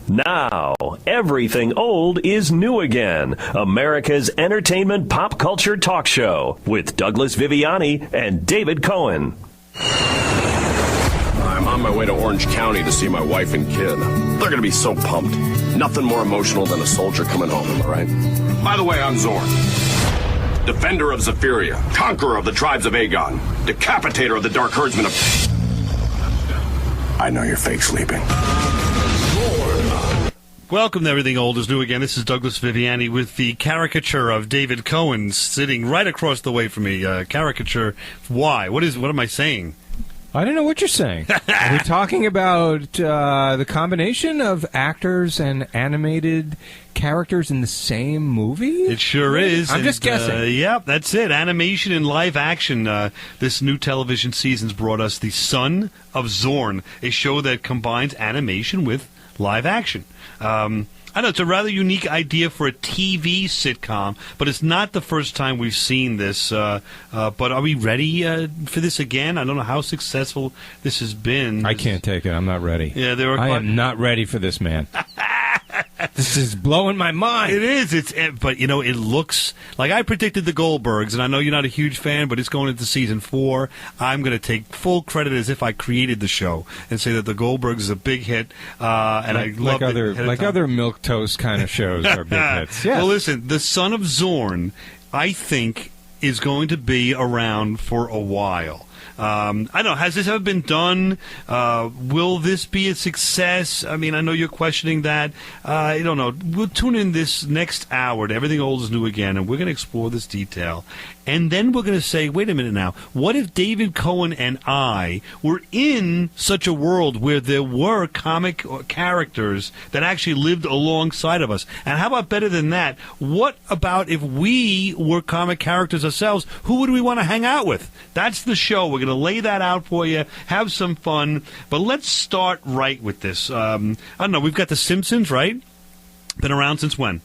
Now, everything old is new again. America's entertainment pop culture talk show with Douglas Viviani and David Cohen. I'm on my way to Orange County to see my wife and kid. They're going to be so pumped. Nothing more emotional than a soldier coming home, am I right? By the way, I'm Zorn. Defender of Zephyria, conqueror of the tribes of Aegon, decapitator of the Dark Herdsmen of... I know you're fake sleeping. Welcome to Everything Old is New Again. This is Douglas Viviani with the caricature of David Cohen sitting right across the way from me. Caricature, why? What am I saying? I don't know what you're saying. Are we talking about the combination of actors and animated characters in the same movie? It sure is. I'm just guessing. Yep, that's it. Animation and live action. This new television season's brought us The Son of Zorn, a show that combines animation with live action. I know it's a rather unique idea for a TV sitcom, but it's not the first time we've seen this. But are we ready for this again? I don't know how successful this has been. I can't take it. I'm not ready. Yeah, I am not ready for this, man. This is blowing my mind. It is. But, you know, it looks like I predicted the Goldbergs, and I know you're not a huge fan, but it's going into season 4. I'm going to take full credit as if I created the show and say that the Goldbergs is a big hit, and I love it. Like other milquetoast kind of shows are big hits. Yes. Well, listen, The Son of Zorn, I think, is going to be around for a while. I don't know, has this ever been done? Will this be a success? I mean, I know you're questioning that. I don't know. We'll tune in this next hour to Everything Old is New Again, and we're going to explore this detail. And then we're going to say, wait a minute now, what if David Cohen and I were in such a world where there were comic characters that actually lived alongside of us? And how about better than that? What about if we were comic characters ourselves? Who would we want to hang out with? That's the show. We're going to lay that out for you, have some fun. But let's start right with this. I don't know, we've got The Simpsons, right? Been around since when?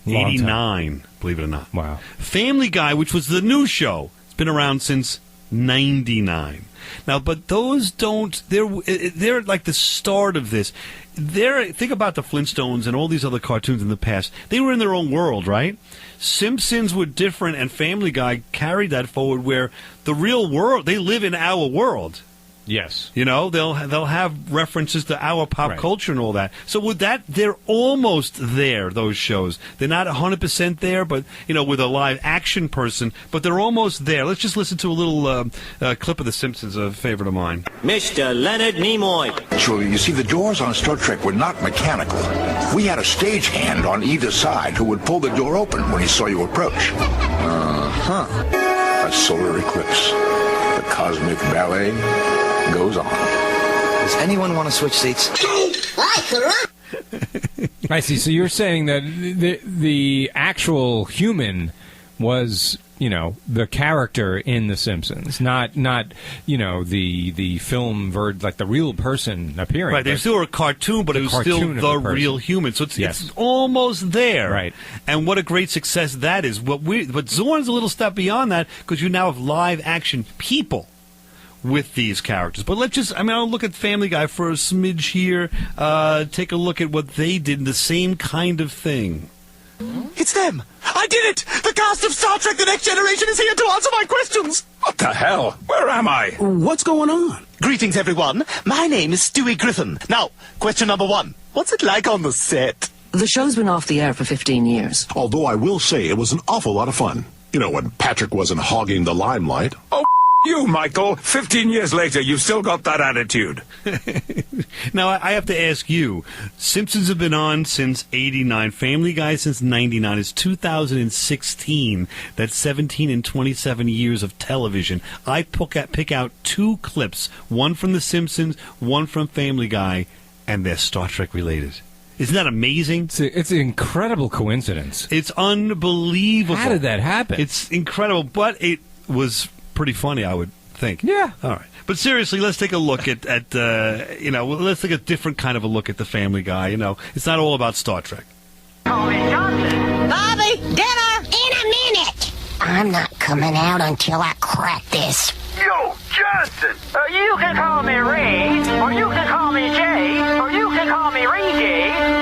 89, believe it or not. Wow. Family Guy, which was the new show, it's been around since 99. Now, but those don't, they're like the start of this. Think about the Flintstones and all these other cartoons in the past. They were in their own world, right? Simpsons were different, and Family Guy carried that forward where the real world, they live in our world. Yes. You know, they'll have references to our pop culture and all that. So with that, they're almost there, those shows. They're not 100% there, but, you know, with a live action person, but they're almost there. Let's just listen to a little clip of The Simpsons, a favorite of mine. Mr. Leonard Nimoy. Actually, you see, the doors on Star Trek were not mechanical. We had a stagehand on either side who would pull the door open when he saw you approach. A solar eclipse. The cosmic ballet goes on. Does anyone want to switch seats? I see. So you're saying that the actual human was, you know, the character in The Simpsons, not you know, the film like the real person appearing. Right, they still were a cartoon, but it was still the real human. So it's almost there. Right. And what a great success that is. But Zorn's a little step beyond that because you now have live action people with these characters. But I'll look at Family Guy for a smidge here. Take a look at what they did, the same kind of thing. It's them! I did it! The cast of Star Trek The Next Generation is here to answer my questions! What the hell? Where am I? What's going on? Greetings, everyone. My name is Stewie Griffin. Now, question number 1. What's it like on the set? The show's been off the air for 15 years. Although I will say it was an awful lot of fun. You know, when Patrick wasn't hogging the limelight. Oh, you, Michael. 15 years later, you've still got that attitude. Now, I have to ask you, Simpsons have been on since 89, Family Guy since 99. It's 2016. That's 17 and 27 years of television. I pick out 2 clips, one from The Simpsons, one from Family Guy, and they're Star Trek related. Isn't that amazing? It's an incredible coincidence. It's unbelievable. How did that happen? It's incredible, but it was pretty funny, I would think. Yeah. All right. But seriously, let's take a look at let's take a different kind of a look at the Family Guy. You know, it's not all about Star Trek. Bobby, dinner in a minute. I'm not coming out until I crack this. Yo, Johnson! You can call me Ray, or you can call me Jay, or you can call me Ray J.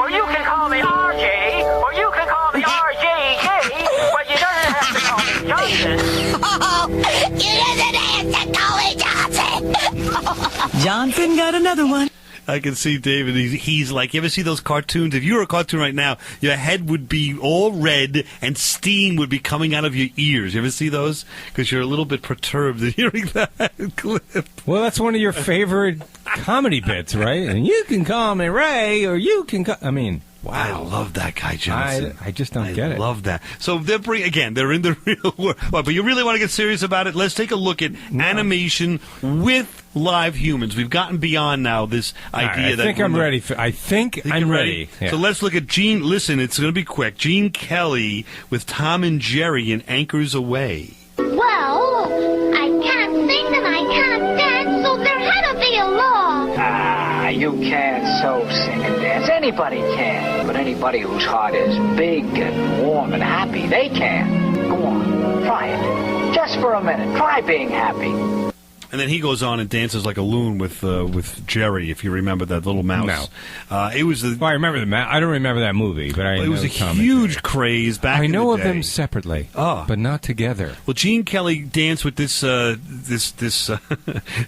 Johnson got another one. I can see David. He's like, you ever see those cartoons? If you were a cartoon right now, your head would be all red and steam would be coming out of your ears. You ever see those? Because you're a little bit perturbed at hearing that clip. Well, that's one of your favorite comedy bits, right? And you can call me Ray, or you can call... I mean... Wow. I love that guy, Johnson. I just don't get it. I love that. So they're they're in the real world. But you really want to get serious about it? Let's take a look at animation with live humans. We've gotten beyond now this idea I think I'm ready. I think I'm ready. Yeah. So let's look at Gene. Listen, it's going to be quick. Gene Kelly with Tom and Jerry in Anchors Away. Well, I can't sing and I can't dance, so there had to be a law. You can't so sing and dance. Anybody can. But anybody whose heart is big and warm and happy, they can. Go on, try it. Just for a minute. Try being happy. And then he goes on and dances like a loon with Jerry, if you remember that little mouse. No. It was I remember the I don't remember that movie, but I know it was a huge craze back in the day. I know of them separately, but not together. Well, Gene Kelly danced with this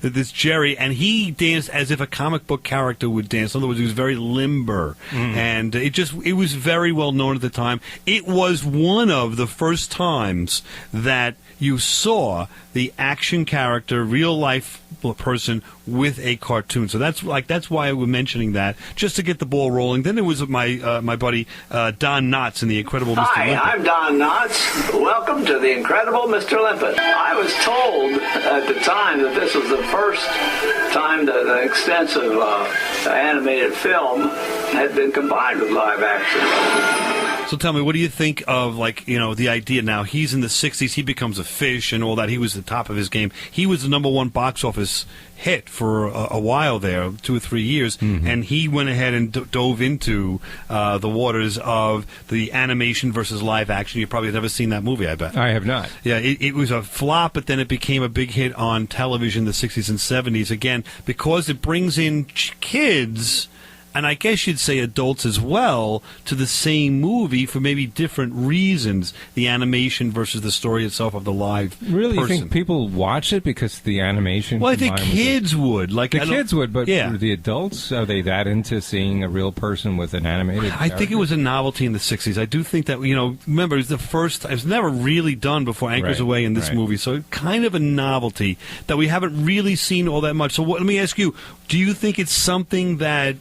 this Jerry, and he danced as if a comic book character would dance. In other words, he was very limber, and it was very well known at the time. It was one of the first times that you saw the action character, real life person with a cartoon. So that's why we're mentioning that, just to get the ball rolling. Then there was my buddy Don Knotts in The Incredible Mr. Hi, Limpet. I'm Don Knotts. Welcome to The Incredible Mr. Limpet. I was told at the time that this was the first time that an extensive animated film had been combined with live action. So tell me, what do you think of, the idea now? He's in the 60s, he becomes a fish and all that. He was the top of his game. He was the number one box office hit for a while there, 2 or 3 years, and he went ahead and dove into the waters of the animation versus live action. You probably have never seen that movie, I bet. I have not. Yeah, it was a flop, but then it became a big hit on television in the 60s and 70s, again, because it brings in kids, and I guess you'd say adults as well, to the same movie for maybe different reasons, the animation versus the story itself of the live Really, person. you think people watch it because the animation... Well, I think kids would. The kids would, but the adults, are they that into seeing a real person with an animated I think it was a novelty in the 60s. I do think that, remember, it was the first... It was never really done before Anchors Away in this movie, so kind of a novelty that we haven't really seen all that much. So let me ask you, do you think it's something that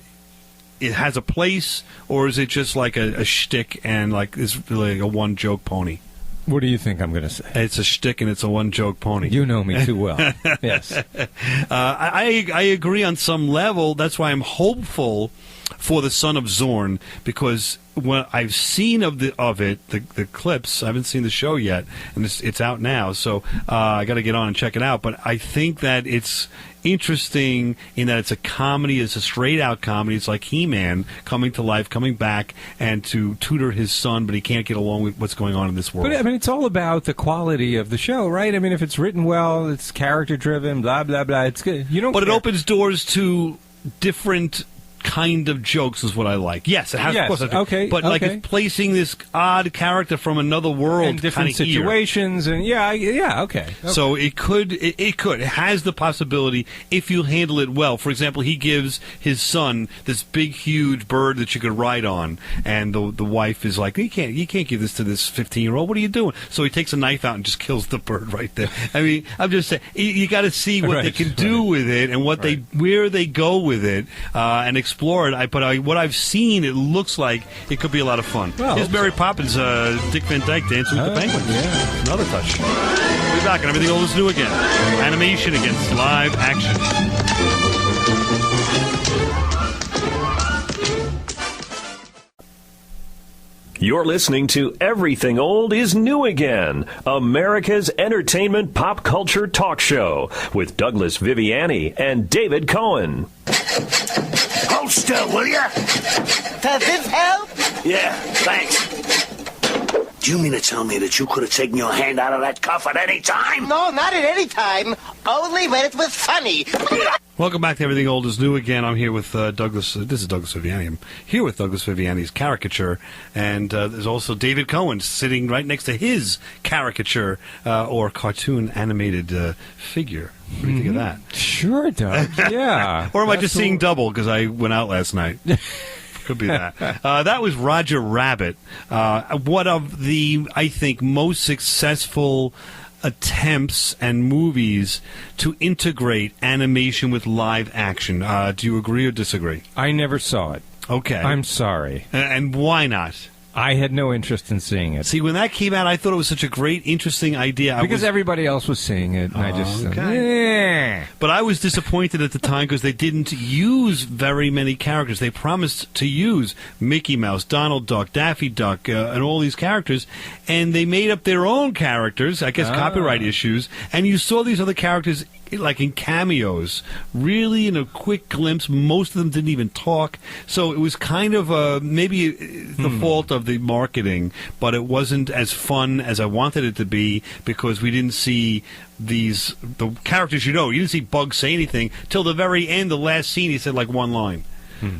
it has a place, or is it just like a shtick and it's really a one-joke pony? What do you think I'm going to say? It's a shtick and it's a one-joke pony. You know me too well. Yes. I agree on some level. That's why I'm hopeful for the Son of Zorn, because what I've seen of the clips, I haven't seen the show yet, and it's out now, so I got to get on and check it out. But I think that it's interesting in that it's a comedy, it's a straight-out comedy. It's like He-Man coming to life, coming back, and to tutor his son, but he can't get along with what's going on in this world. But, I mean, it's all about the quality of the show, right? I mean, if it's written well, it's character-driven, blah, blah, blah, it's good. It opens doors to different kind of jokes is what I like. Yes, it has. Yes, of course. Okay, but it's placing this odd character from another world, in different situations, and okay. So it has the possibility if you handle it well. For example, he gives his son this big, huge bird that you could ride on, and the wife is like, you can't give this to this 15-year-old. What are you doing? So he takes a knife out and just kills the bird right there. I mean, I'm just saying, you got to see what they can do with it and where they go with it, and explore it. But what I've seen, it looks like it could be a lot of fun. Well, here's Mary Poppins, Dick Van Dyke dancing with the penguins. Yeah. Another touch. We'll be back and everything old is new again. Animation against live action. You're listening to Everything Old is New Again, America's entertainment pop culture talk show with Douglas Viviani and David Cohen. Hold still, will ya? Does this help? Yeah, thanks. Do you mean to tell me that you could have taken your hand out of that cuff at any time? No, not at any time. Only when it was funny. Welcome back to Everything Old is New again. I'm here with Douglas. This is Douglas Viviani. I'm here with Douglas Viviani's caricature, and there's also David Cohen sitting right next to his caricature or cartoon animated figure. What do you think of that? Sure, Doug. Yeah. Or am I just seeing double because I went out last night? Could be that. That was Roger Rabbit. One of the, I think, most successful attempts and movies to integrate animation with live action. Do you agree or disagree? I never saw it. Okay. I'm sorry. And why not? I had no interest in seeing it. See, when that came out, I thought it was such a great, interesting idea. Because everybody else was seeing it, and I just... But I was disappointed at the time because they didn't use very many characters. They promised to use Mickey Mouse, Donald Duck, Daffy Duck, and all these characters, and they made up their own characters, I guess copyright issues, and you saw these other characters like in cameos, really in a quick glimpse. Most of them didn't even talk, so it was kind of maybe the fault of the marketing, but it wasn't as fun as I wanted it to be because we didn't see the characters. You didn't see Bugs say anything till the very end. The last scene, he said like one line.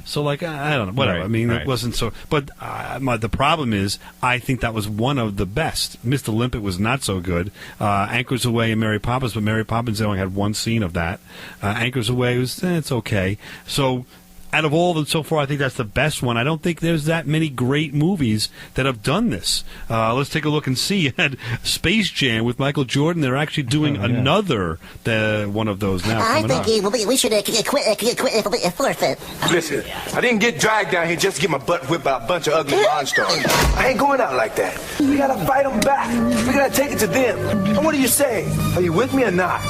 So, like, I don't know, whatever. Right, I mean, it wasn't so... But the problem is, I think that was one of the best. Mr. Limpet was not so good. Anchors Away and Mary Poppins, but Mary Poppins only had one scene of that. Anchors Away was, it's okay. So... Out of all of them so far, I think that's the best one. I don't think there's that many great movies that have done this. Let's take a look and see. At Space Jam with Michael Jordan, they're actually doing another one of those now. I think we should quit forfeit. Listen, I didn't get dragged down here just to get my butt whipped by a bunch of ugly monsters. I ain't going out like that. We gotta fight them back. We gotta take it to them. And what do you say? Are you with me or not?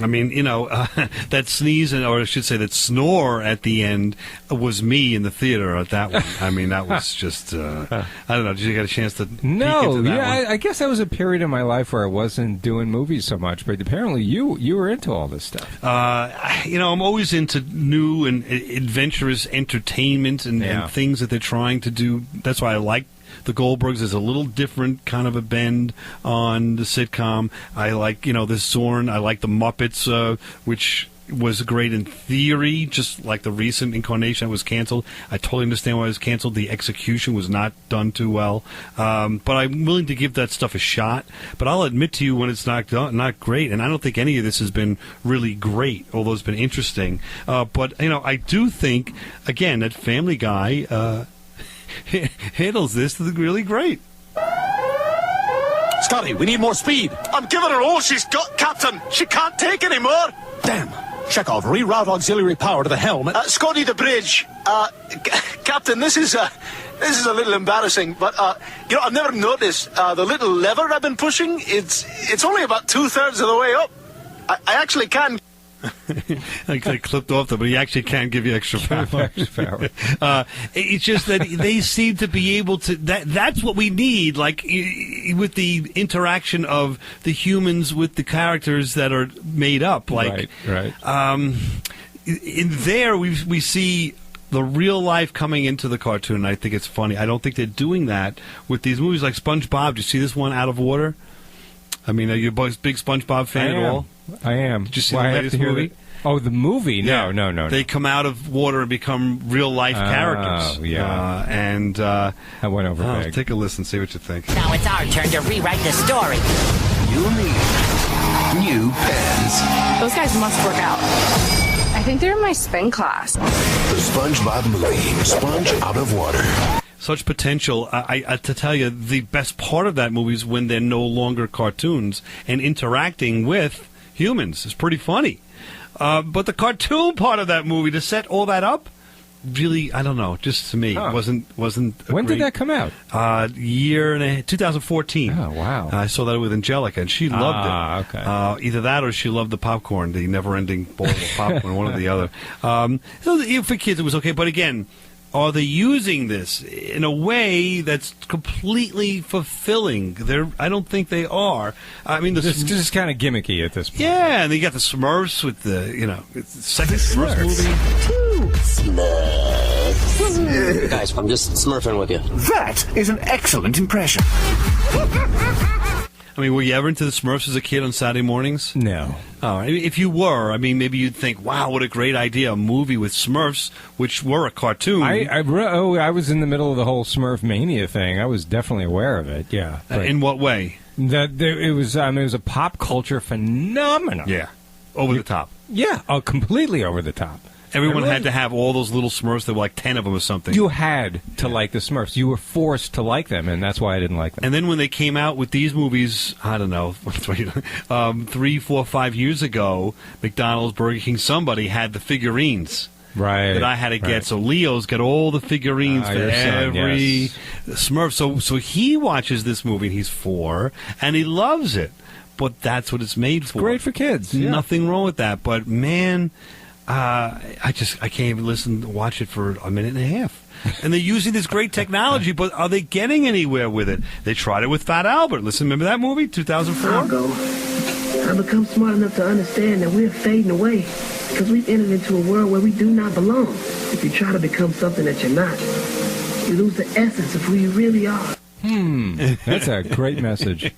I mean, that sneeze, or I should say that snore at the end was me in the theater at that one. I mean, that was just, I don't know, did you get a chance to peek into that one? I guess that was a period in my life where I wasn't doing movies so much, but apparently you were into all this stuff. I'm always into new and adventurous entertainment and things that they're trying to do. That's why I like the Goldbergs. Is a little different kind of a bend on the sitcom. I like, this Zorn. I like the Muppets, which was great in theory, just like the recent incarnation that was canceled. I totally understand why it was canceled. The execution was not done too well. But I'm willing to give that stuff a shot. But I'll admit to you when it's not great. And I don't think any of this has been really great, although it's been interesting. But, I do think, again, that Family Guy... handles this really great. Scotty, we need more speed. I'm giving her all she's got, Captain. She can't take any more. Damn. Chekhov, reroute auxiliary power to the helm. Scotty, the bridge. Captain, this is a little embarrassing, but I've never noticed the little lever I've been pushing. It's only about 2/3 of the way up. I actually can. I clipped off them, but he actually can give you extra power. It's just that they seem to be able to. That's what we need, like with the interaction of the humans with the characters that are made up. Like, right. In there, we see the real life coming into the cartoon, and I think it's funny. I don't think they're doing that with these movies like SpongeBob. Do you see this one, Out of Water? I mean, are you a big SpongeBob fan at all? I am. Did you see the latest movie? Oh, the movie? No. They come out of water and become real-life characters. Oh, yeah. And I went over big. Take a listen, see what you think. Now it's our turn to rewrite the story. You need new pens. Those guys must work out. I think they're in my spin class. The SpongeBob movie, Sponge Out of Water. Such potential. I to tell you, the best part of that movie is when they're no longer cartoons and interacting with humans. It's pretty funny. But the cartoon part of that movie, to set all that up, really, I don't know, just to me, wasn't When did that come out? 2014. Oh, wow. I saw that with Angelica, and she loved it. Okay. Either that or she loved the popcorn, the never-ending bowl of popcorn, one or the other. So for kids, it was okay. But again, are they using this in a way that's completely fulfilling? I don't think they are. I mean, this is kind of gimmicky at this point. Yeah, and they got the Smurfs with the, it's the second Smurfs movie. Smurfs. Guys, I'm just smurfing with you. That is an excellent impression. I mean, were you ever into the Smurfs as a kid on Saturday mornings? No. Oh, I mean, if you were, maybe you'd think, wow, what a great idea, a movie with Smurfs, which were a cartoon. I was in the middle of the whole Smurf mania thing. I was definitely aware of it, yeah. In what way? It was a pop culture phenomenon. Yeah. Over the top. Yeah, completely over the top. Everyone had to have all those little Smurfs. There were like 10 of them or something. You had to like the Smurfs. You were forced to like them, and that's why I didn't like them. And then when they came out with these movies, I don't know, 3, 4, 5 years ago, McDonald's, Burger King, somebody had the figurines. Right. That I had to get. So Leo's got all the figurines for every Smurf. So he watches this movie, and he's 4, and he loves it. But that's what it's made for. Great for kids. Yeah. Nothing wrong with that. But, man... I can't even watch it for a minute and a half. And they're using this great technology, but are they getting anywhere with it? They tried it with Fat Albert. Listen, remember that movie, 2004? I've become smart enough to understand that we're fading away because we've entered into a world where we do not belong. If you try to become something that you're not, you lose the essence of who you really are. That's a great message.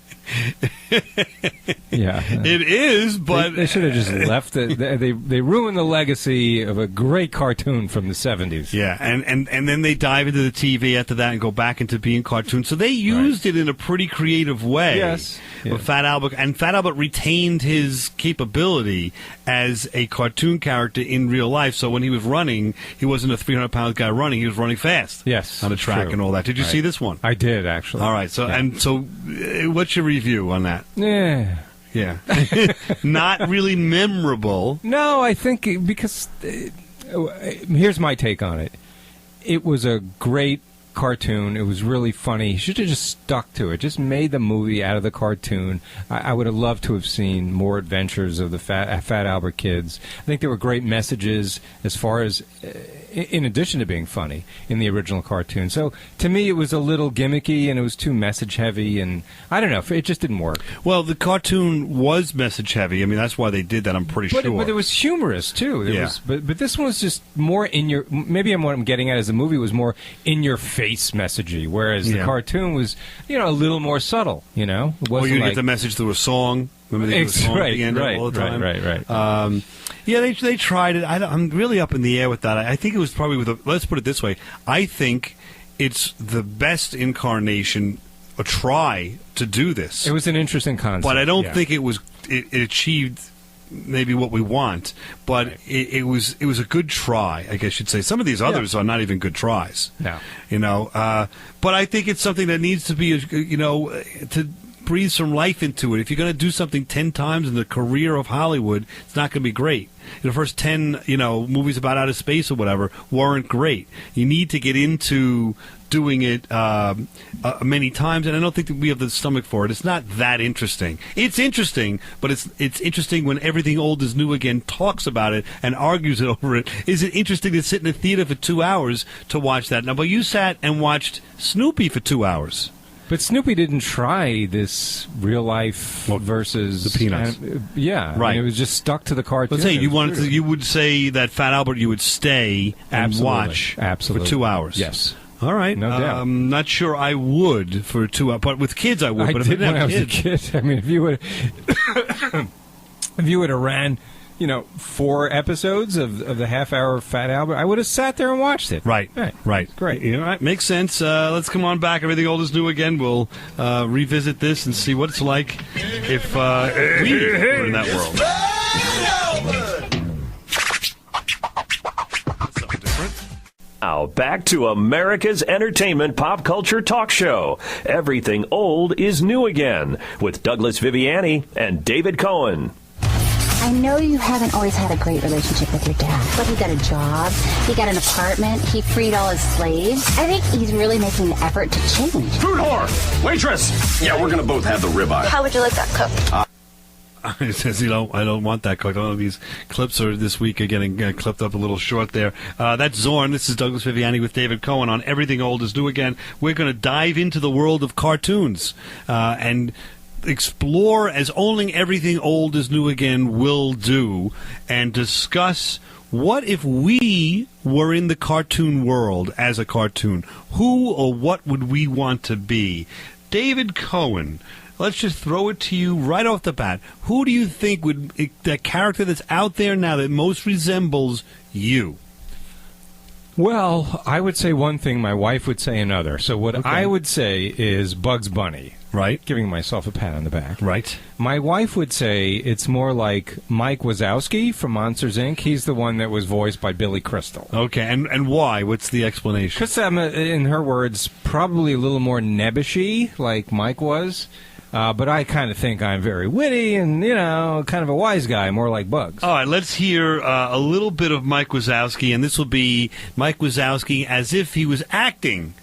Yeah, it is, but they should have just left it. They ruined the legacy of a great cartoon from the 70s. Yeah, and then they dive into the TV after that and go back into being cartoons. So they used it in a pretty creative way. Yes, with Fat Albert, and Fat Albert retained his capability as a cartoon character in real life. So when he was running, he wasn't a 300-pound guy running; he was running fast. Yes, on a track and all that. Did you see this one? I did, actually. All right. So what's your review on that? Yeah. Not really memorable. No, I think because here's my take on it. It was a great cartoon. It was really funny. He should have just stuck to it. Just made the movie out of the cartoon. I would have loved to have seen more adventures of the Fat Albert kids. I think there were great messages as far as, in addition to being funny, in the original cartoon. So to me, it was a little gimmicky and it was too message heavy, and I don't know. It just didn't work. Well, the cartoon was message heavy. I mean, that's why they did that. I'm pretty sure. But it was humorous too. But this one was just more in your. Maybe what I'm getting at is the movie was more in your face messagey, whereas the cartoon was, a little more subtle. It wasn't get the message through a song. Remember they do a song at the end all the time? Right. They tried it. I'm really up in the air with that. I think it was probably let's put it this way. I think it's the best incarnation, a try to do this. It was an interesting concept. But I don't think it achieved maybe what we want, but it was a good try, I guess you'd say. Some of these others are not even good tries. No. But I think it's something that needs to be, to breathe some life into it. If you're going to do something 10 times in the career of Hollywood, it's not going to be great. The first 10, movies about outer space or whatever weren't great. You need to get into doing it many times, and I don't think that we have the stomach for it. It's not that interesting. It's interesting, but it's interesting when everything old is new again talks about it and argues over it. Is it interesting to sit in a theater for 2 hours to watch that? Now, but you sat and watched Snoopy for 2 hours. But Snoopy didn't try this real life versus the Peanuts. Right. It was just stuck to the cartoon. Let's say you would say that Fat Albert you would stay and watch for 2 hours. Yes. All right. No doubt. I'm not sure I would for 2 hours, but with kids I would. I but did if I when I was kids, a kid. I mean, if you would have ran, 4 episodes of the half-hour of Fat Albert, I would have sat there and watched it. Right. Great. All right. Makes sense. Let's come on back. Everything old is new again. We'll revisit this and see what it's like if we were in that world. Now, back to America's entertainment pop culture talk show. Everything old is new again with Douglas Viviani and David Cohen. I know you haven't always had a great relationship with your dad, but he got a job, he got an apartment, he freed all his slaves. I think he's really making an effort to change. Food whore! Waitress! Yeah, we're gonna both have the ribeye. How would you like that cooked? It says, I don't want that clip. Oh, these clips are this week are getting clipped up a little short there. That's Zorn. This is Douglas Viviani with David Cohen on Everything Old is New Again. We're going to dive into the world of cartoons and explore as only Everything Old is New Again will do, and discuss what if we were in the cartoon world as a cartoon. Who or what would we want to be? David Cohen, let's just throw it to you right off the bat. Who do you think would the character that's out there now that most resembles you? Well, I would say one thing, my wife would say another. So what I would say is Bugs Bunny. Right. Giving myself a pat on the back. Right. My wife would say it's more like Mike Wazowski from Monsters, Inc. He's the one that was voiced by Billy Crystal. Okay, and why? What's the explanation? Because I'm, in her words, probably a little more nebbishy, like Mike was. But I kind of think I'm very witty and, kind of a wise guy, more like Bugs. All right, let's hear a little bit of Mike Wazowski, and this will be Mike Wazowski as if he was acting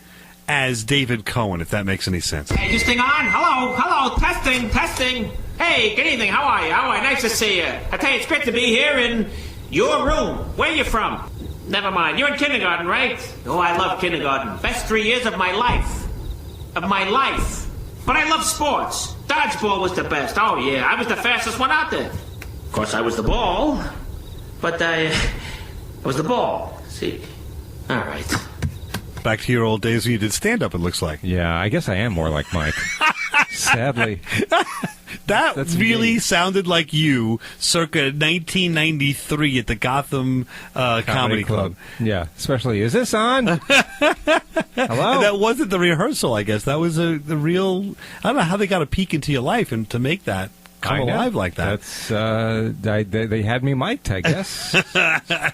as David Cohen, if that makes any sense. Hey, this thing on? Hello, testing. Hey, good evening, how are you? Nice to see you. I tell you, it's great to be here in your room. Where are you from? Never mind, you're in kindergarten, right? Oh, I love kindergarten. Best 3 years of my life. But I love sports. Dodgeball was the best. Oh, yeah, I was the fastest one out there. Of course, I was the ball, but I was the ball. See? All right. Back to your old days when you did stand-up, it looks like. Yeah, I guess I am more like Mike. Sadly. That's really sounded like you circa 1993 at the Gotham Comedy Club. Yeah, especially, is this on? Hello? And that wasn't the rehearsal, I guess. That was the real... I don't know how they got a peek into your life and to make that come alive like that. That's they had me mic'd, I guess.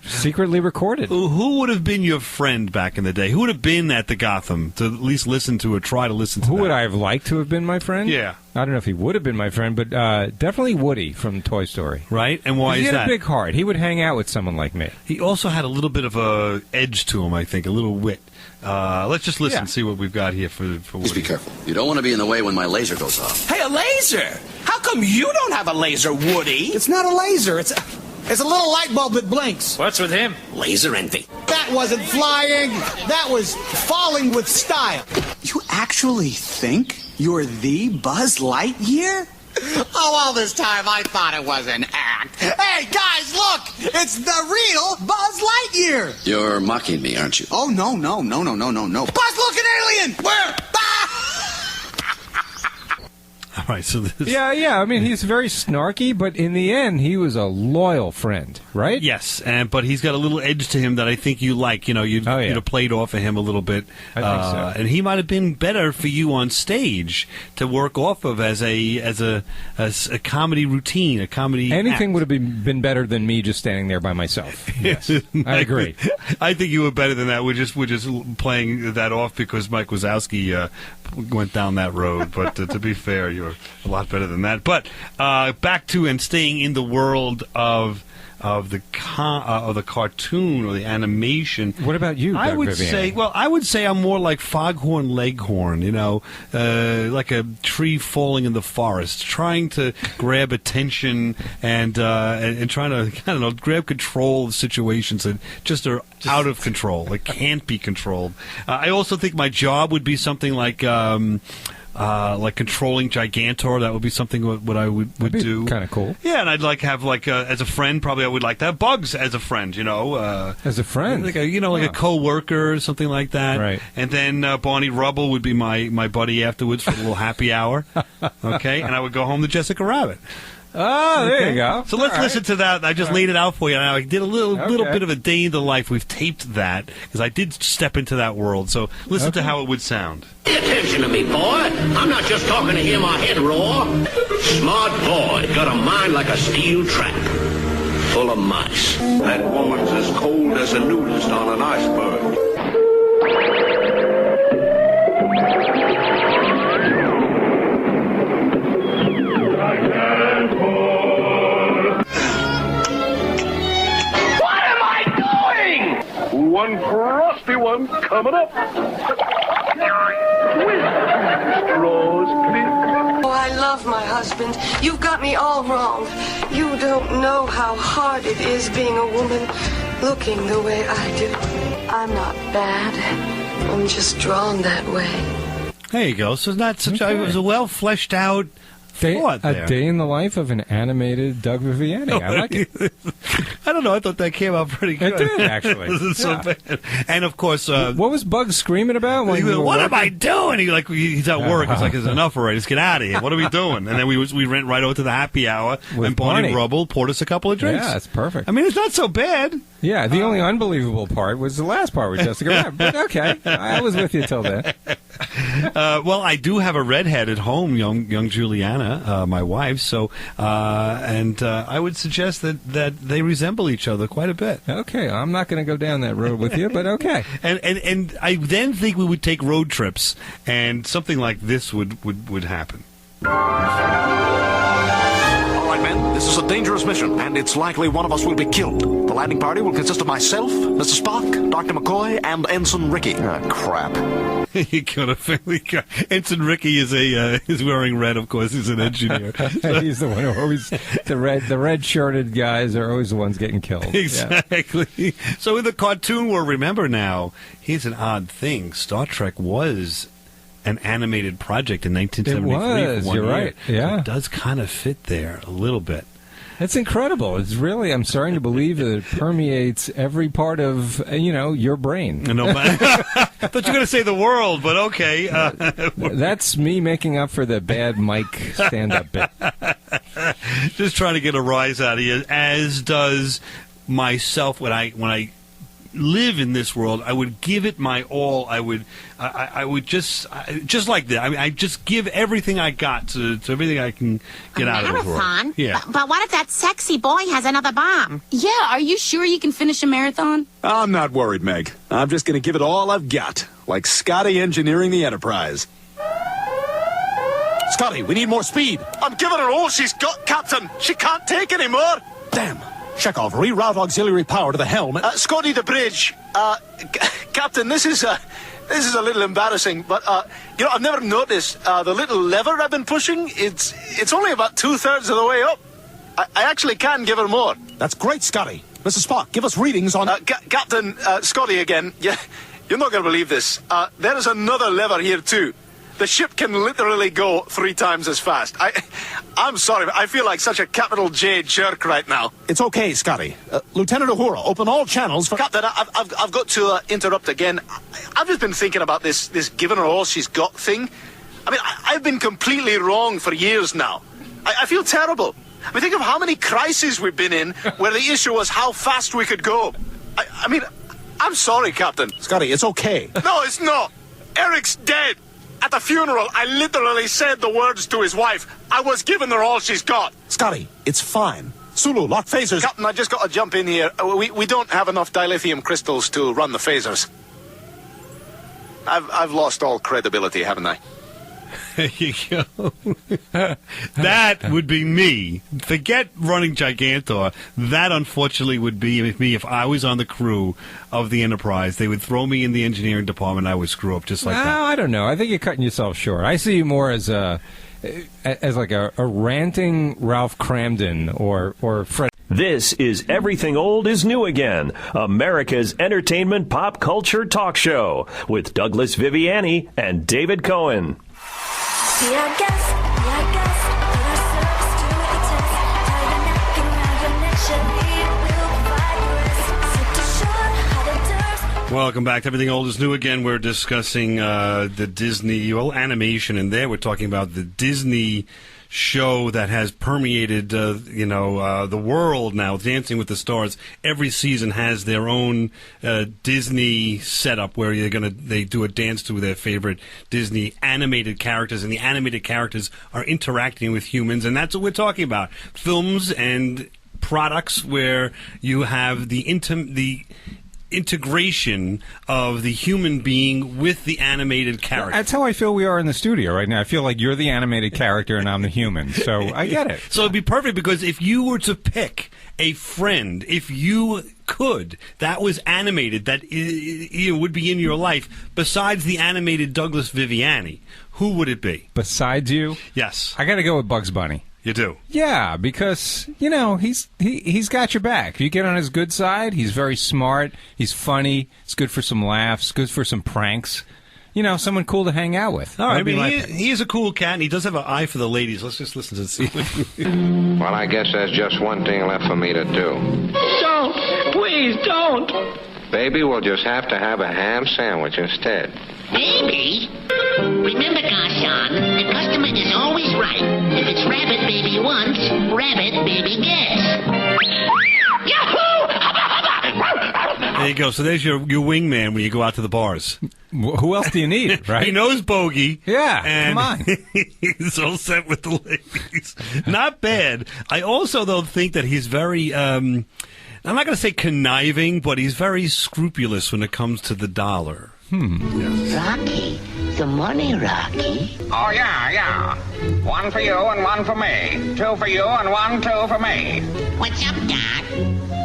Secretly recorded. Who would have been your friend back in the day? Who would have been at the Gotham to at least listen to or try to listen to Who would I have liked to have been my friend? Yeah. I don't know if he would have been my friend, but definitely Woody from Toy Story. Right? And why is that? He had a big heart. He would hang out with someone like me. He also had a little bit of a edge to him, I think, a little wit. Let's just listen and see what we've got here for Woody. Please be careful. You don't want to be in the way when my laser goes off. Hey, a laser? How come you don't have a laser, Woody? It's not a laser. It's a little light bulb that blinks. What's with him? Laser envy. That wasn't flying. That was falling with style. You actually think you're the Buzz Lightyear? Oh, all this time I thought it was an act. Hey, guys, look! It's the real Buzz Lightyear! You're mocking me, aren't you? Oh, no. Buzz, look, an alien! Where? All right, so this... Yeah, I mean, he's very snarky, but in the end, he was a loyal friend, right? Yes, but he's got a little edge to him that I think you like. You'd have played off of him a little bit. I think so. And he might have been better for you on stage to work off of as a comedy routine, a comedy Anything act. would have been better than me just standing there by myself. Yes, I agree. I think you were better than that. We're just playing that off because Mike Wazowski went down that road. But to be fair, you're a lot better than that. But back to and staying in the world of the cartoon or the animation. What about you, Doug I would Viviani? say I'm more like Foghorn Leghorn, like a tree falling in the forest, trying to grab attention and trying to, grab control of situations that just are out of control, like can't be controlled. I also think my job would be something like controlling Gigantor. That would be something what I would do. Kind of cool. Yeah, and I'd have as a friend. Probably I would like to have Bugs as a friend. As a friend, like a co-worker or something like that. Right. And then Barney Rubble would be my buddy afterwards for a little happy hour. Okay, and I would go home to Jessica Rabbit. Oh, there you go. So let's listen to that. I just laid it out for you. Now I did a little bit of a day in the life. We've taped that because I did step into that world. So listen to how it would sound. Pay attention to me, boy. I'm not just talking to hear my head roar. Smart boy, got a mind like a steel trap, full of mice. That woman's as cold as a nudist on an iceberg. One frosty one coming up. Straws, please. Oh, I love my husband. You've got me all wrong. You don't know how hard it is being a woman looking the way I do. I'm not bad. I'm just drawn that way. There you go. So it's not such it was a well fleshed out thought there. A day in the life of an animated Doug Viviani. I like it. I don't know. I thought that came out pretty good. It did, actually. It wasn't so bad. And of course, what was Bug screaming about? What am I doing? He's at work. It's like, there's enough already. Let's get out of here. What are we doing? And then we went right over to the happy hour, and Barney Rubble poured us a couple of drinks. Yeah, that's perfect. I mean, it's not so bad. Yeah, the only unbelievable part was the last part with Jessica Rabbit. But okay, I was with you till then. Well, I do have a redhead at home, young Juliana, my wife. So, I would suggest that they resemble each other quite a bit. Okay, I'm not going to go down that road with you, but okay. And I then think we would take road trips, and something like this would happen. All right, men, this is a dangerous mission, and it's likely one of us will be killed. The landing party will consist of myself, Mr. Spock, Dr. McCoy, and Ensign Ricky. Ah, crap. You got a family car. Ensign Ricky is wearing red, of course. He's an engineer. He's the one who always the red shirted guys are always the ones getting killed. Exactly. Yeah. So in the cartoon world, remember now, here's an odd thing. Star Trek was an animated project in 1973. It was. You're right. Yeah, so it does kind of fit there a little bit. It's incredible. It's really, I'm starting to believe that it permeates every part of, your brain. No, I thought you were going to say the world, but okay. That's me making up for the bad Mike stand-up bit. Just trying to get a rise out of you, as does myself when I live in this world. I would give it my all. I would just like that. I mean, I just give everything I got to everything I can get out of the world. Marathon? Yeah. But what if that sexy boy has another bomb? Yeah, are you sure you can finish a marathon? I'm not worried, Meg. I'm just going to give it all I've got, like Scotty engineering the Enterprise. Scotty, we need more speed. I'm giving her all she's got, Captain. She can't take any more. Damn. Chekhov, reroute auxiliary power to the helm. Scotty, the bridge. Captain, this is a little embarrassing, but I've never noticed the little lever I've been pushing. It's only about 2/3 of the way up. I actually can give her more. That's great, Scotty. Mr. Spock, give us readings on Captain Scotty again. Yeah, you're not going to believe this. There is another lever here too. The ship can literally go 3 times as fast. I'm sorry, but I feel like such a capital J jerk right now. It's okay, Scotty. Lieutenant Uhura, open all channels for... Captain, I've got to interrupt again. I've just been thinking about this giving her all she's got thing. I mean, I've been completely wrong for years now. I feel terrible. I mean, think of how many crises we've been in where the issue was how fast we could go. I mean, I'm sorry, Captain. Scotty, it's okay. No, it's not. Eric's dead. At the funeral, I literally said the words to his wife. I was giving her all she's got. Scotty, it's fine. Sulu, lock phasers. Captain, I just got to jump in here. We don't have enough dilithium crystals to run the phasers. I've lost all credibility, haven't I? There you go. That would be me. Forget running Gigantor. That, unfortunately, would be me if I was on the crew of the Enterprise. They would throw me in the engineering department. I would screw up just like that. I don't know. I think you're cutting yourself short. I see you more as like a ranting Ralph Cramden or Fred. This is Everything Old is New Again, America's entertainment pop culture talk show with Douglas Viviani and David Cohen. Welcome back to Everything Old is New Again. We're discussing the Disney animation, and there we're talking about the Disney show that has permeated the world now. Dancing with the Stars. Every season has their own Disney setup where they do a dance to their favorite Disney animated characters, and the animated characters are interacting with humans, and that's what we're talking about. Films and products where you have the integration of the human being with the animated character. That's how I feel we are in the studio right now. I feel like you're the animated character and I'm the human. So I get it. So it'd be perfect, because if you were to pick a friend, if you that was animated, that would be in your life, besides the animated Douglas Viviani, who would it be? Besides you? Yes. I got to go with Bugs Bunny. You do? Yeah, because, he's got your back. If you get on his good side, he's very smart, he's funny, it's good for some laughs, good for some pranks. Someone cool to hang out with. All right, he is a cool cat, and he does have an eye for the ladies. Let's just listen to this. Well, I guess there's just one thing left for me to do. Don't! Please, don't! Baby, we'll just have to have a ham sandwich instead. Maybe. Remember, Gaston, the customer is always right. If it's rabbit baby once, rabbit baby gets. Yahoo! There you go. So there's your wingman when you go out to the bars. Who else do you need, right? He knows Bogey. Yeah, and come on. He's all set with the ladies. Not bad. I also, though, think that he's very... I'm not going to say conniving, but he's very scrupulous when it comes to the dollar. Yes. Rocky, the money, Rocky. Oh, yeah. One for you and one for me. Two for you and two for me. What's up, Doc?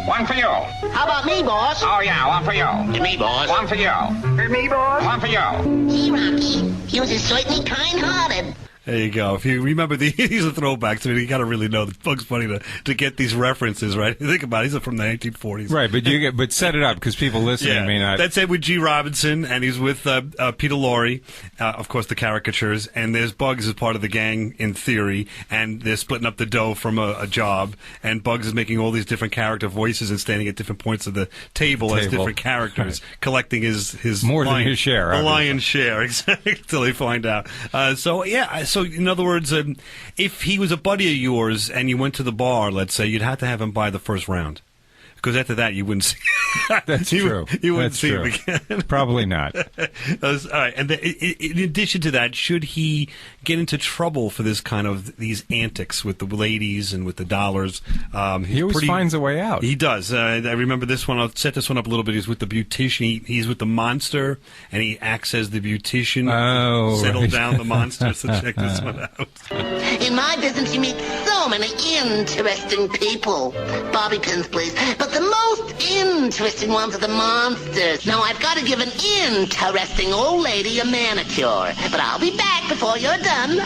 One for you. How about me, boss? Oh, yeah, one for you. To me, boss. One for you. For me, boss. One for you. Gee, Rocky, he was certainly kind-hearted. There you go. If you remember, these are throwbacks. I mean, you got to really know the Bugs Bunny to get these references, right? Think about it. These are from the 1940s. Right, but set it up because people listening may not. That's it with G. Robinson, and he's with Peter Lorre, of course, the caricatures, and there's Bugs as part of the gang in theory, and they're splitting up the dough from a job, and Bugs is making all these different character voices and standing at different points of the table as different characters, collecting his more than his share, the lion's share, exactly, until they find out. So in other words, if he was a buddy of yours and you went to the bar, let's say, you'd have to have him by the first round. Because after that, you wouldn't see. That's true. You wouldn't see him again. Probably not. All right. And in addition to that, should he get into trouble for this kind of these antics with the ladies and with the dollars? He always finds a way out. He does. I remember this one. I'll set this one up a little bit. He's with the beautician. He's with the monster, and he acts as the beautician. Oh, settle right. down the monster. So check this one out. In my business, you meet so many interesting people. Bobby pins, please. But the most interesting ones are the monsters. Now, I've got to give an interesting old lady a manicure. But I'll be back before you're done.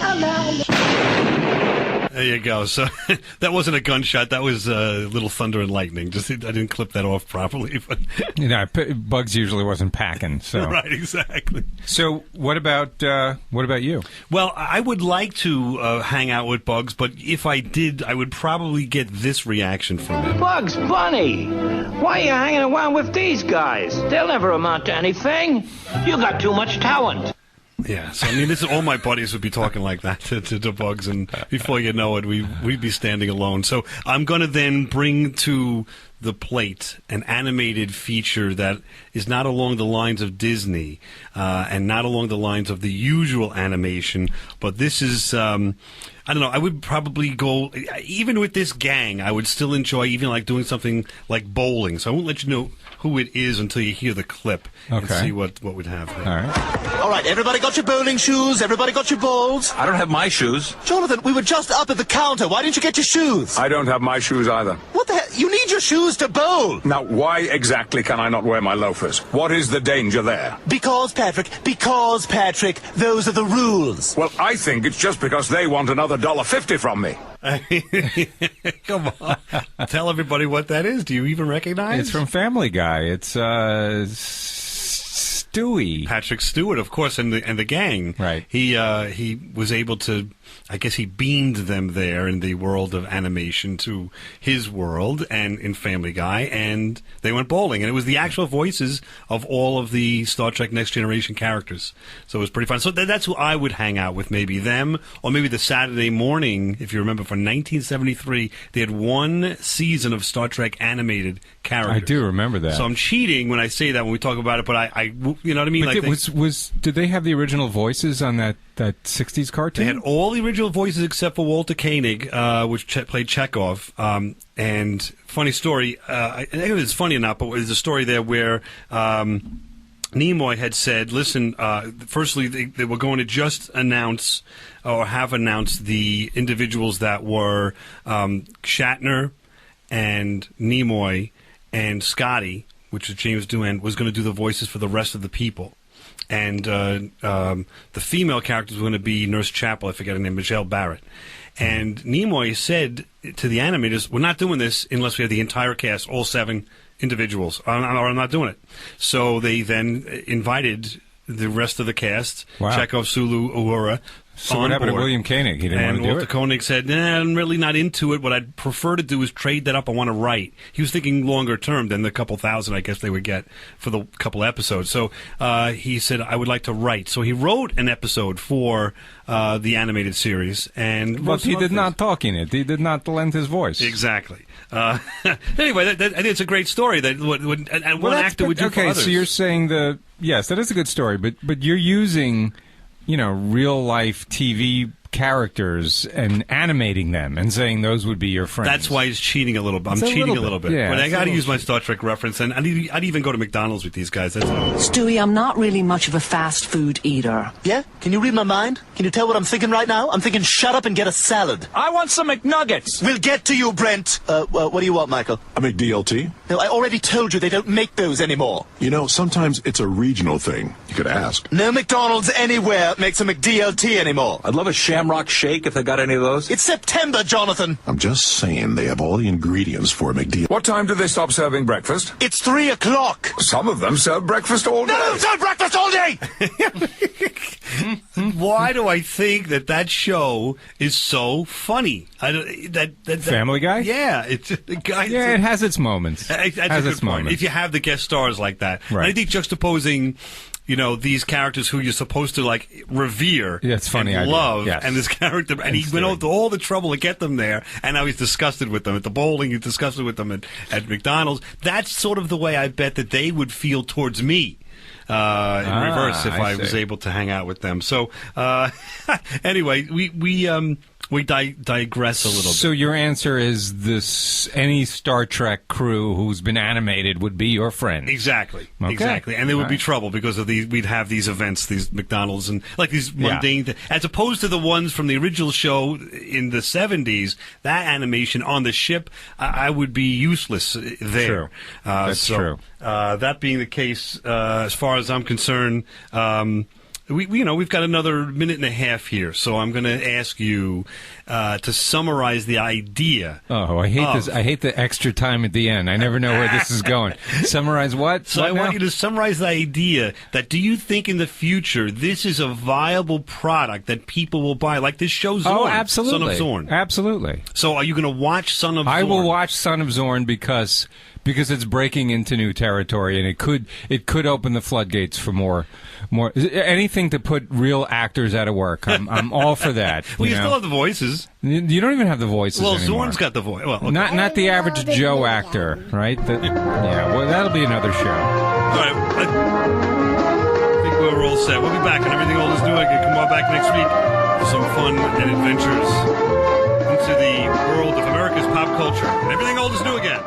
There you go. So that wasn't a gunshot. That was a little thunder and lightning. Just I didn't clip that off properly. But Bugs usually wasn't packing. So right, exactly. So what about you? Well, I would like to hang out with Bugs, but if I did, I would probably get this reaction from him. Bugs Bunny! Why are you hanging around with these guys? They'll never amount to anything. You got too much talent. Yeah, so I mean, this is all my buddies would be talking like that to Bugs, and before you know it, we'd be standing alone. So I'm going to then bring to the plate an animated feature that is not along the lines of Disney and not along the lines of the usual animation, but this is... I don't know. I would probably go, even with this gang, I would still enjoy even like doing something like bowling. So I won't let you know who it is until you hear the clip and see what we'd have there. All right, everybody got your bowling shoes? Everybody got your balls? I don't have my shoes. Jonathan, we were just up at the counter. Why didn't you get your shoes? I don't have my shoes either. What the hell? You need your shoes to bowl. Now, why exactly can I not wear my loafers? What is the danger there? Because, Patrick, those are the rules. Well, I think it's just because they want another $1.50 from me. Come on. Tell everybody what that is. Do you even recognize? It's from Family Guy. It's Stewie. Patrick Stewart, of course, and the gang. Right. He was able to, I guess he beamed them there in the world of animation to his world and in Family Guy, and they went bowling. And it was the actual voices of all of the Star Trek Next Generation characters. So it was pretty fun. So that's who I would hang out with, maybe them, or maybe the Saturday morning, if you remember, from 1973, they had one season of Star Trek animated characters. I do remember that. So I'm cheating when I say that when we talk about it, but I you know what I mean? But did they have the original voices on that 60s cartoon? They had all the original voices except for Walter Koenig, which played Chekhov. And funny story, I think it was funny or not, but there's a story there where Nimoy had said, listen, firstly, they were going to just announce or have announced the individuals that were Shatner and Nimoy and Scotty, which is James Doohan, was going to do the voices for the rest of the people. And the female characters were going to be Nurse Chapel, I forget her name, Michelle Barrett. And Nimoy said to the animators, we're not doing this unless we have the entire cast, all 7 individuals, or I'm not doing it. So they then invited the rest of the cast, Chekhov, Sulu, Uhura. So what happened to William Koenig? He didn't want to do it? And Walter Koenig said, I'm really not into it. What I'd prefer to do is trade that up. I want to write. He was thinking longer term than the couple thousand, I guess, they would get for the couple episodes. So he said, I would like to write. So he wrote an episode for the animated series. But he did not talk in it. He did not lend his voice. Exactly. Anyway, I think it's a great story that one actor would do for others. Okay, so you're saying yes, that is a good story, but you're using, real life TV characters and animating them and saying those would be your friends. That's why he's cheating a little bit. I'm cheating a little bit. Yeah, but I got to use my Star Trek reference, and I'd even go to McDonald's with these guys. That's all. Stewie, I'm not really much of a fast food eater. Yeah? Can you read my mind? Can you tell what I'm thinking right now? I'm thinking shut up and get a salad. I want some McNuggets. We'll get to you, Brent. What do you want, Michael? I make DLT. No, I already told you they don't make those anymore. Sometimes it's a regional thing. You could ask. No McDonald's anywhere makes a McDLT anymore. I'd love a Shamrock Shake if they got any of those. It's September, Jonathan. I'm just saying they have all the ingredients for a McDLT. What time do they stop serving breakfast? It's 3 o'clock. Some of them serve breakfast all day. No, serve breakfast all day! Why do I think that show is so funny? Family Guy? Yeah, it's the guy. Yeah, it has its moments. That's a good point. If you have the guest stars like that, right. And I think juxtaposing, these characters who you're supposed to revere, it's funny, and love, yes. and this character, and he went to all the trouble to get them there, and now he's disgusted with them at the bowling. He's disgusted with them at McDonald's. That's sort of the way I bet that they would feel towards me. In reverse, if I was able to hang out with them. So, anyway, we digress a little bit. So your answer is any Star Trek crew who's been animated would be your friend. Exactly. Okay. Exactly. And there would be trouble because of we'd have these events, these McDonald's and these mundane as opposed to the ones from the original show in the 70s, that animation on the ship, I would be useless there. True. That's true. That being the case, as far as I'm concerned, we've got another minute and a half here, so I'm going to ask you to summarize the idea. Oh, I hate this. I hate the extra time at the end. I never know where this is going. Summarize what? So I want you to summarize the idea that do you think in the future this is a viable product that people will buy, like this show Zorn? Oh, absolutely. Son of Zorn. Absolutely. So are you going to watch Son of Zorn? I will watch Son of Zorn because it's breaking into new territory, and it could open the floodgates for more anything to put real actors out of work. I'm all for that. Well, you still have the voices. You don't even have the voices anymore. Zorn's got the voice. Well, okay. Not the average Joe actor, right? Well, that'll be another show. All right. I think we're all set. We'll be back on Everything Old is New Again. Come on back next week for some fun and adventures into the world of America's pop culture. Everything Old is New Again.